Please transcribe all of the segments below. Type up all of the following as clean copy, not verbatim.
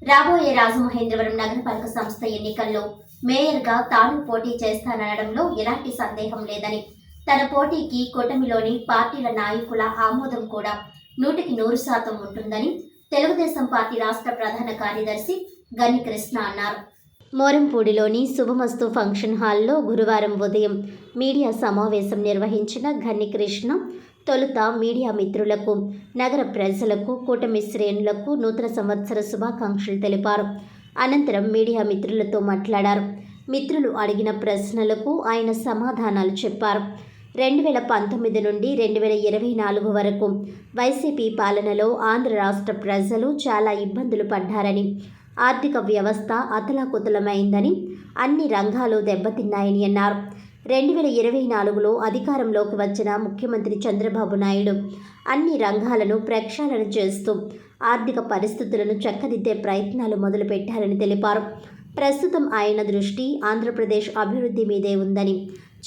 రాబోయే రాజమహేంద్రవరం నగరపాలక సంస్థ ఎన్నికల్లో మేయర్గా తాను పోటీ చేస్తాననడంలో ఎలాంటి సందేహం లేదని, తన పోటీకి కూటమిలోని పార్టీల నాయకుల ఆమోదం కూడా 100% ఉంటుందని తెలుగుదేశం పార్టీ రాష్ట్ర ప్రధాన కార్యదర్శి గన్ని కృష్ణ అన్నారు. మోరంపూడిలోని శుభమస్తు ఫంక్షన్ హాల్లో గురువారం ఉదయం మీడియా సమావేశం నిర్వహించిన గన్ని కృష్ణ తొలుత మీడియా మిత్రులకు, నగర ప్రజలకు, కూటమి శ్రేణులకు నూతన సంవత్సర శుభాకాంక్షలు తెలిపారు. అనంతరం మీడియా మిత్రులతో మాట్లాడారు. మిత్రులు అడిగిన ప్రశ్నలకు ఆయన సమాధానాలు చెప్పారు. 2019 నుండి 2024 వరకు వైసీపీ పాలనలో ఆంధ్ర రాష్ట్ర ప్రజలు చాలా ఇబ్బందులు పడ్డారని, ఆర్థిక వ్యవస్థ అతలాకుతలమైందని, అన్ని రంగాలు దెబ్బతిన్నాయని అన్నారు. 2024లో అధికారంలోకి వచ్చిన ముఖ్యమంత్రి చంద్రబాబు నాయుడు అన్ని రంగాలను ప్రక్షాళన చేస్తూ ఆర్థిక పరిస్థితులను చక్కదిద్దే ప్రయత్నాలు మొదలుపెట్టారని తెలిపారు. ప్రస్తుతం ఆయన దృష్టి ఆంధ్రప్రదేశ్ అభివృద్ధి మీదే ఉందని,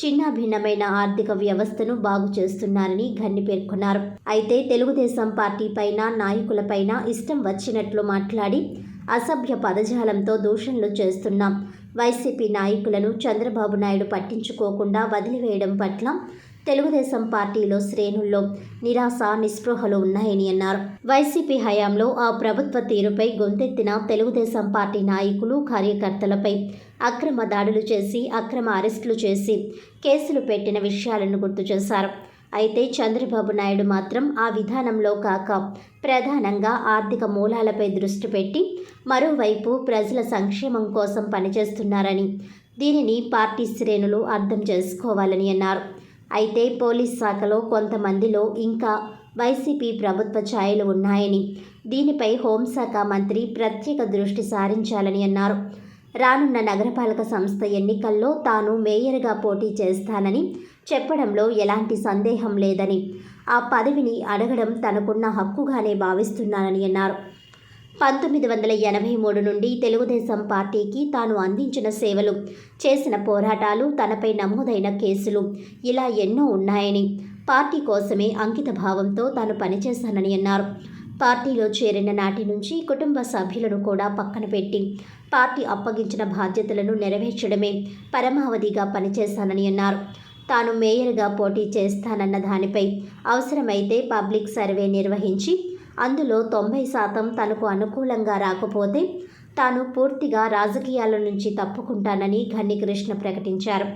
చిన్నాభిన్నమైన ఆర్థిక వ్యవస్థను బాగు చేస్తున్నారని గన్ని పేర్కొన్నారు. అయితే తెలుగుదేశం పార్టీ పైన, నాయకులపైన ఇష్టం వచ్చినట్లు మాట్లాడి అసభ్య పదజాలంతో దూషణలు చేస్తున్నాం. వైసీపీ నాయకులను చంద్రబాబు నాయుడు పట్టించుకోకుండా వదిలివేయడం పట్ల తెలుగుదేశం పార్టీలో శ్రేణుల్లో నిరాశ, నిస్పృహలు ఉన్నాయని అన్నారు. వైసీపీ హయాంలో ఆ ప్రభుత్వ తీరుపై గొంతెత్తిన తెలుగుదేశం పార్టీ నాయకులు, కార్యకర్తలపై అక్రమ దాడులు చేసి, అక్రమ అరెస్టులు చేసి కేసులు పెట్టిన విషయాలను గుర్తు చేశారు. అయితే చంద్రబాబు నాయుడు మాత్రం ఆ విధానంలో కాక ప్రధానంగా ఆర్థిక మూలాలపై దృష్టి పెట్టి మరోవైపు ప్రజల సంక్షేమం కోసం పనిచేస్తున్నారని, దీనిని పార్టీ శ్రేణులు అర్థం చేసుకోవాలని అన్నారు. అయితే పోలీస్ శాఖలో కొంతమందిలో ఇంకా వైసీపీ ప్రభుత్వ ఛాయలు ఉన్నాయని, దీనిపై హోంశాఖ మంత్రి ప్రత్యేక దృష్టి సారించాలని అన్నారు. రానున్న నగరపాలక సంస్థ ఎన్నికల్లో తాను మేయర్గా పోటీ చేస్తానని చెప్పడంలో ఎలాంటి సందేహం లేదని, ఆ పదవిని అడగడం తనకున్న హక్కుగానే భావిస్తున్నానని అన్నారు. 1983 నుండి తెలుగుదేశం పార్టీకి తాను అందించిన సేవలు, చేసిన పోరాటాలు, తనపై నమోదైన కేసులు ఇలా ఎన్నో ఉన్నాయని, పార్టీ కోసమే అంకిత భావంతో తాను పనిచేశానని అన్నారు. పార్టీలో చేరిన నాటి నుంచి కుటుంబ సభ్యులను కూడా పక్కన పెట్టి పార్టీ అప్పగించిన బాధ్యతలను నెరవేర్చడమే పరమావధిగా పనిచేశానని అన్నారు. తాను మేయర్గా పోటీ చేస్తానన్న దానిపై అవసరమైతే పబ్లిక్ సర్వే నిర్వహించి అందులో 90% తనకు అనుకూలంగా రాకపోతే తాను పూర్తిగా రాజకీయాల నుంచి తప్పుకుంటానని గన్ని కృష్ణ ప్రకటించారు.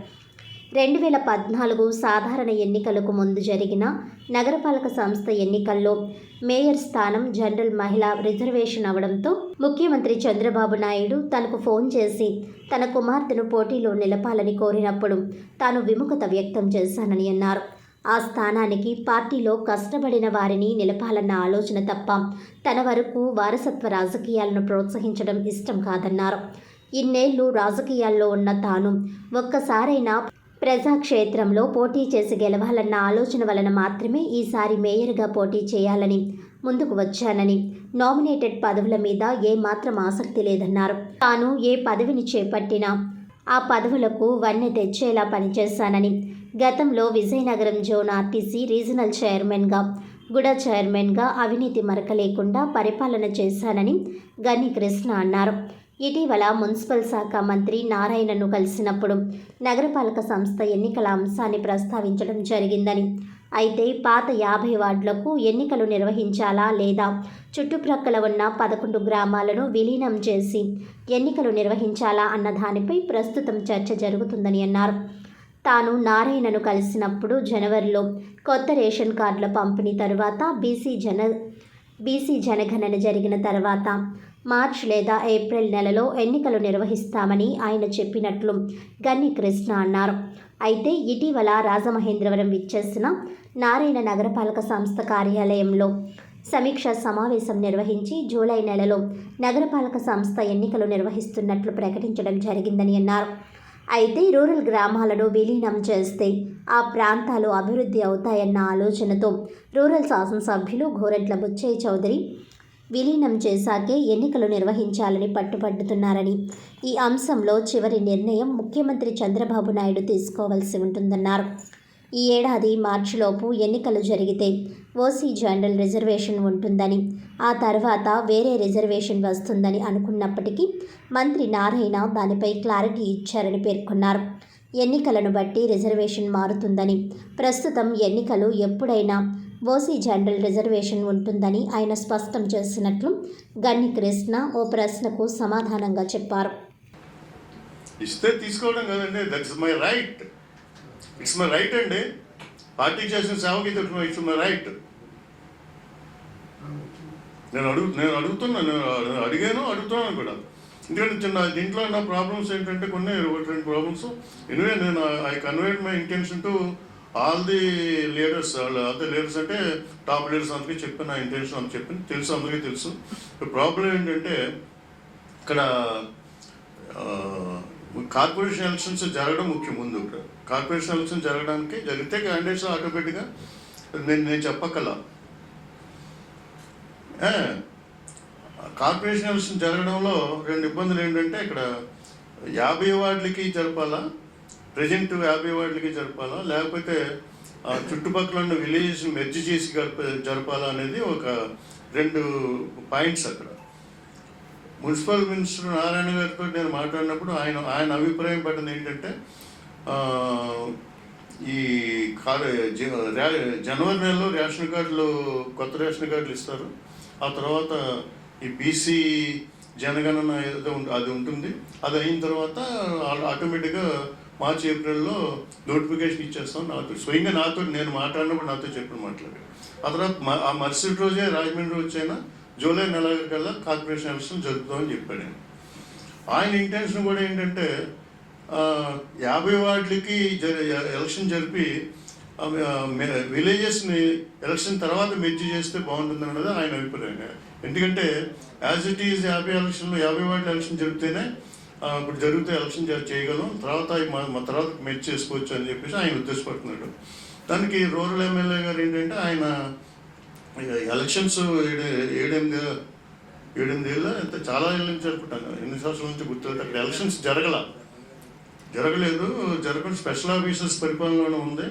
2014 సాధారణ ఎన్నికలకు ముందు జరిగిన నగరపాలక సంస్థ ఎన్నికల్లో మేయర్ స్థానం జనరల్ మహిళా రిజర్వేషన్ అవడంతో ముఖ్యమంత్రి చంద్రబాబు నాయుడు తనకు ఫోన్ చేసి తన కుమార్తెను పోటీలో నిలపాలని కోరినప్పుడు తాను విముఖత వ్యక్తం చేశానని అన్నారు. ఆ స్థానానికి పార్టీలో కష్టపడిన వారిని నిలపాలన్న ఆలోచన తప్ప తన వరకు వారసత్వ రాజకీయాలను ప్రోత్సహించడం ఇష్టం కాదన్నారు. ఇన్నేళ్లు రాజకీయాల్లో ఉన్న తాను ఒక్కసారైనా ప్రజాక్షేత్రంలో పోటీ చేసి గెలవాలన్న ఆలోచన వలన మాత్రమే ఈసారి మేయర్గా పోటీ చేయాలని ముందుకు వచ్చానని, నామినేటెడ్ పదవుల మీద ఏమాత్రం ఆసక్తి లేదన్నారు. తాను ఏ పదవిని చేపట్టినా ఆ పదవులకు వన్నె తెచ్చేలా పనిచేశానని, గతంలో విజయనగరం జోన్ ఆర్టీసీ రీజనల్ చైర్మన్గా, గుడ చైర్మన్గా అవినీతి మరక లేకుండా పరిపాలన చేశానని గన్ని కృష్ణ అన్నారు. ఇటీవల మున్సిపల్ శాఖ మంత్రి నారాయణను కలిసినప్పుడు నగరపాలక సంస్థ ఎన్నికల అంశాన్ని ప్రస్తావించడం జరిగిందని, అయితే పాత 50 వార్డులకు ఎన్నికలు నిర్వహించాలా లేదా చుట్టుప్రక్కల ఉన్న 11 గ్రామాలను విలీనం చేసి ఎన్నికలు నిర్వహించాలా అన్న దానిపై ప్రస్తుతం చర్చ జరుగుతుందని అన్నారు. తాను నారాయణను కలిసినప్పుడు జనవరిలో కొత్త రేషన్ కార్డుల పంపిణీ తరువాత, బీసీ జనగణన జరిగిన తర్వాత మార్చ్ లేదా ఏప్రిల్ నెలలో ఎన్నికలు నిర్వహిస్తామని ఆయన చెప్పినట్లు గన్ని కృష్ణ అన్నారు. అయితే ఇటీవల రాజమహేంద్రవరం విచ్చేసిన నారాయణ నగరపాలక సంస్థ కార్యాలయంలో సమీక్షా సమావేశం నిర్వహించి జూలై నెలలో నగరపాలక సంస్థ ఎన్నికలు నిర్వహిస్తున్నట్లు ప్రకటించడం జరిగిందని అన్నారు. అయితే రూరల్ గ్రామాలను విలీనం చేస్తే ఆ ప్రాంతాలు అభివృద్ధి అవుతాయన్న ఆలోచనతో రూరల్ శాసనసభ్యులు గోరంట్ల బుచ్చయ్య చౌదరి విలీనం చేశాకే ఎన్నికలు నిర్వహించాలని పట్టుబడుతున్నారని, ఈ అంశంలో చివరి నిర్ణయం ముఖ్యమంత్రి చంద్రబాబు నాయుడు తీసుకోవాల్సి ఉంటుందన్నారు. ఈ ఏడాది మార్చిలోపు ఎన్నికలు జరిగితే ఓసీ జనరల్ రిజర్వేషన్ ఉంటుందని, ఆ తర్వాత వేరే రిజర్వేషన్ వస్తుందని అనుకున్నప్పటికీ మంత్రి నారాయణ దానిపై క్లారిటీ ఇచ్చారని పేర్కొన్నారు. ఎన్నికలను బట్టి రిజర్వేషన్ మారుతుందని, ప్రస్తుతం ఎన్నికలు ఎప్పుడైనా ఓసీ జనరల్ రిజర్వేషన్ ఉంటుందని ఆయన స్పష్టం చేసినట్లు గన్ని కృష్ణ ఓ ప్రశ్నకు సమాధానంగా చెప్పారు. ఇస్తే తీసుకోవడం కదండి, that's my right. It's my right అండి. పార్టీ చేసిన సేవకి ఇట్స్ మై రైట్. నేను అడుగుతున్నాను కూడా. ఎందుకంటే దీంట్లో నా ప్రాబ్లమ్స్ ఏంటంటే రెండు ప్రాబ్లమ్స్. ఎనివే నేను I conveyed my intention to all the leaders. అదే లీడర్స్ అంటే టాప్ లీడర్స్ అందరికీ చెప్పిన నా ఇంటెన్షన్ అని చెప్పింది తెలుసు, అందరికీ తెలుసు. ప్రాబ్లం ఏంటంటే ఇక్కడ కార్పొరేషన్ ఎలక్షన్స్ జరగడం ముఖ్యం. ముందు కార్పొరేషన్ ఎలక్షన్ జరిగితే క్యాండిడేట్స్ ఆటోమేటిక్గా నేను చెప్పక్కలా. కార్పొరేషన్ ఎలక్షన్ జరగడంలో రెండు ఇబ్బందులు ఏంటంటే ఇక్కడ 50 వార్డులకి జరపాలా, ప్రజెంట్ 50 వార్డులకి జరపాలా, లేకపోతే చుట్టుపక్కల ఉన్న విలేజెస్ మెర్జ్ చేసి జరపాలా అనేది ఒక రెండు పాయింట్స్. అక్కడ మున్సిపల్ మినిస్టర్ నారాయణ గారితో నేను మాట్లాడినప్పుడు ఆయన అభిప్రాయం పడింది ఏంటంటే ఈ జనవరి నెలలో రేషన్ కార్డులు, కొత్త రేషన్ కార్డులు ఇస్తారు. ఆ తర్వాత ఈ బీసీ జనగణన ఏదో అది ఉంటుంది. అది అయిన తర్వాత ఆటోమేటిక్గా మార్చి ఏప్రిల్లో నోటిఫికేషన్ ఇచ్చేస్తాం. స్వయంగా నేను మాట్లాడినప్పుడు నాతో చెప్పిన మాట్లాడారు. ఆ తర్వాత ఆ మరుసటి రోజే రాజమండ్రి వచ్చైనా జూలై నెలకల్లా కార్పొరేషన్ ఎలక్షన్ జరుపుతామని చెప్పాడు. ఆయన ఇంటెన్షన్ కూడా ఏంటంటే 50 వార్డులకి ఎలక్షన్ జరిపి విలేజెస్ని ఎలక్షన్ తర్వాత మెర్జ్ చేస్తే బాగుంటుంది అన్నది ఆయన అభిప్రాయం. ఎందుకంటే యాజ్ ఇట్ ఈజ్ 50 వార్డుల ఎలక్షన్ జరిగితేనే ఇప్పుడు జరిగితే ఎలక్షన్ చేయగలం, తర్వాత తర్వాత మెర్జ్ చేసుకోవచ్చు అని చెప్పేసి ఆయన ఉద్దేశపడుతున్నాడు. దానికి రూరల్ ఎమ్మెల్యే గారు ఏంటంటే ఆయన ఎలక్షన్స్ 7-8 ఏళ్ళ ఎంత చాలా ఏళ్ళ నుంచి అనుకుంటాను, ఎన్ని సంవత్సరాల నుంచి గుర్తులేదు. అక్కడ ఎలక్షన్స్ జరగలేదు, జరగకుండా స్పెషల్ ఆఫీసర్స్ పరిపాలనలోనే ఉంది.